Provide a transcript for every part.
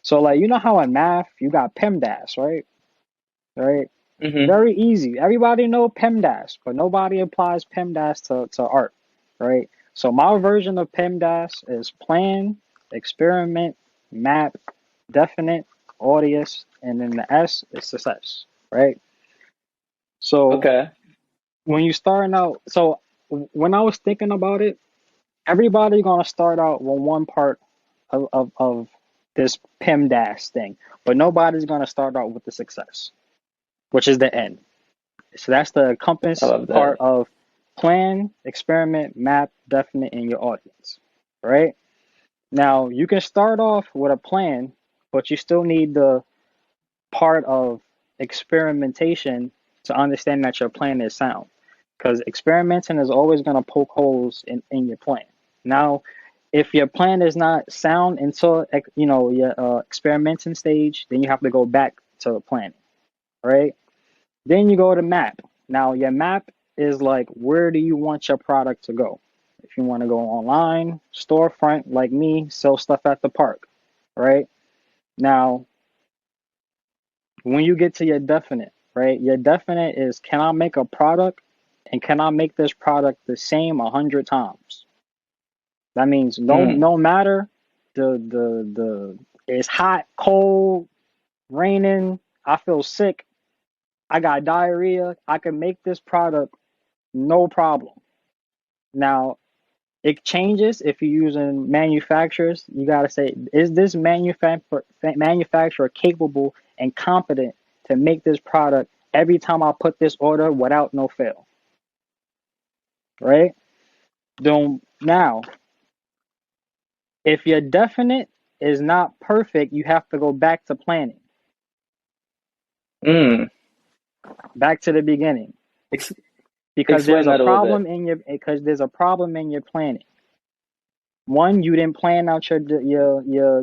So like you know how in math you got PEMDAS, right? Right? Mm-hmm. Very easy. Everybody know PEMDAS, but nobody applies PEMDAS to art, right? So my version of PEMDAS is plan, experiment, map, definite, audience, and then the S is success, right? So Okay. when you starting out, so when I was thinking about it, everybody gonna start out with one part of this PEMDAS thing, but nobody's gonna start out with the success, which is the end. So that's the I compass love part that. of plan, experiment, map, definite, in your audience, right? Now you can start off with a plan, but you still need the part of experimentation to understand that your plan is sound. Because experimenting is always going to poke holes in your plan. Now, if your plan is not sound until your experimenting stage, then you have to go back to planning, right? Then you go to map. Now, your map is like where do you want your product to go? If you want to go online, storefront, like me, sell stuff at the park, right? Now, when you get to your definite, right? Your definite is can I make a product and can I make this product the same 100 times? That means Mm. no matter the it's hot, cold, raining, I feel sick, I got diarrhea, I can make this product no problem. Now it changes if you're using manufacturers. You got to say, is this manufacturer capable and competent to make this product every time I put this order without no fail, right? Now, if your definite is not perfect, you have to go back to planning, Mm. back to the beginning, Ex because Explain that a little bit. there's a problem in your planning. One, you didn't plan out your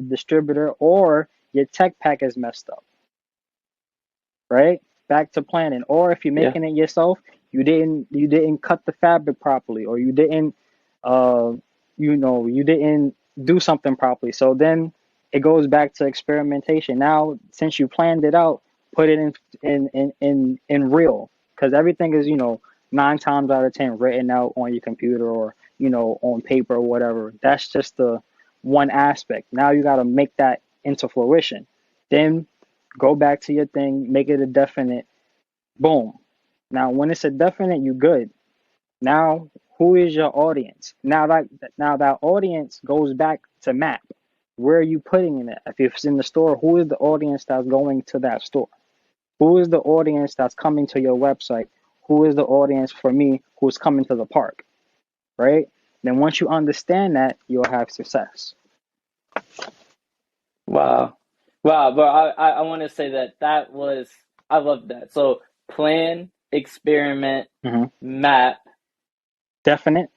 distributor, or your tech pack is messed up, right? Back to planning. Or if you're Yeah. making it yourself, you didn't cut the fabric properly, or you didn't uh you didn't do something properly. So then it goes back to experimentation. Now, since you planned it out, put it in real, because everything is 9 times out of 10 written out on your computer, or on paper or whatever. That's just the one aspect. Now you got to make that into fruition. Then go back to your thing, make it a definite. Boom. Now, when it's a definite, you good. Now, who is your audience? Now that audience goes back to map. Where are you putting it? If it's in the store, who is the audience that's going to that store? Who is the audience that's coming to your website? Who is the audience for me who's coming to the park? Right? Then once you understand that, you'll have success. Wow. Wow, but I want to say that that was I love that. So plan, experiment, Hmm. map, Definite.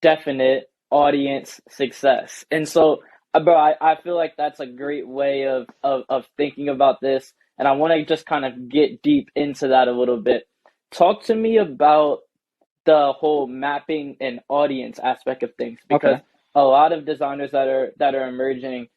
definite, audience, success. And so, bro, I feel like that's a great way of thinking about this. And I want to just kind of get deep into that a little bit. Talk to me about the whole mapping and audience aspect of things because Okay. a lot of designers that are emerging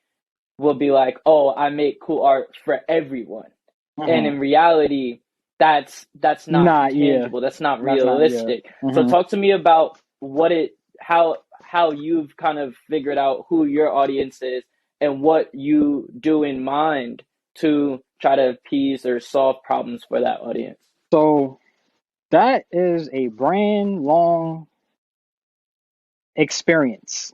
will be like, "Oh, I make cool art for everyone." And Hmm. in reality, that's not Nah, yeah. tangible. That's not That's not, yeah. realistic. So Hmm. talk to me about what it how you've kind of figured out who your audience is and what you do in mind to try to appease or solve problems for that audience. So that is a brand long experience.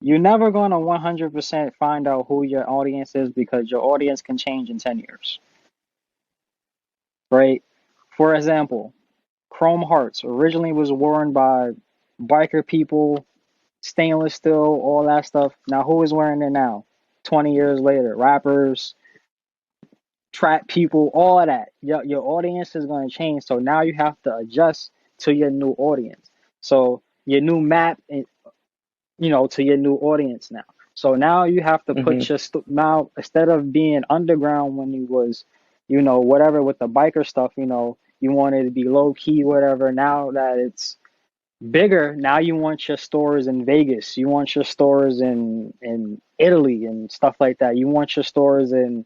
You're never going to 100% find out who your audience is, because your audience can change in 10 years, right? For example, Chrome Hearts originally was worn by biker people, stainless steel, all that stuff. Now, who is wearing it now? 20 years later, rappers, trap people, all of that. Your audience is going to change. So now you have to adjust to your new audience. So your new map, to your new audience now. So now you have to Hmm. put now, instead of being underground when you was, whatever with the biker stuff, you wanted to be low key, whatever. Now that it's Bigger, now you want your stores in Vegas. You want your stores in Italy and stuff like that. You want your stores in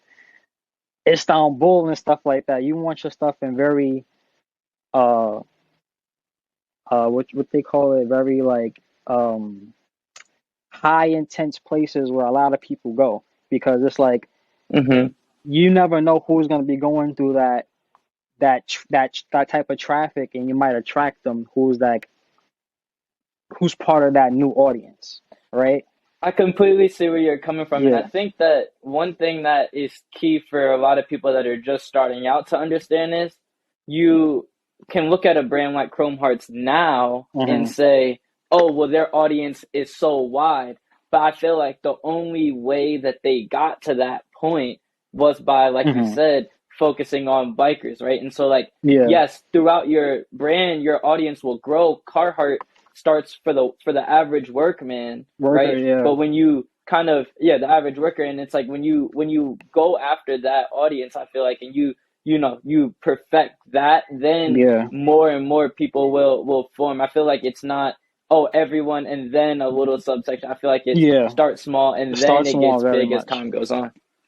Istanbul and stuff like that. You want your stuff in very uh what they call it, very like high intense places where a lot of people go, because it's like Mm-hmm. you never know who's going to be going through that type of traffic, and you might attract them who's part of that new audience, right? I completely see where you're coming from, and I Yeah. think that one thing that is key for a lot of people that are just starting out to understand is you can look at a brand like Chrome Hearts now and Hmm. say, "Oh, well, their audience is so wide." But I feel like the only way that they got to that point was by, like you Hmm. said, focusing on bikers, right? And so, like, Yeah. yes, throughout your brand, your audience will grow. Carhartt starts for the average workman, Worker. right? Yeah. But when you kind of, yeah, the average worker, and it's like when you go after that audience, I feel like, and you know, you perfect that, then Yeah. more and more people will form. I feel like it's not, oh, everyone and then a little subsection. I feel like it's Yeah. start small It and then starts it small gets very big as much. time goes on.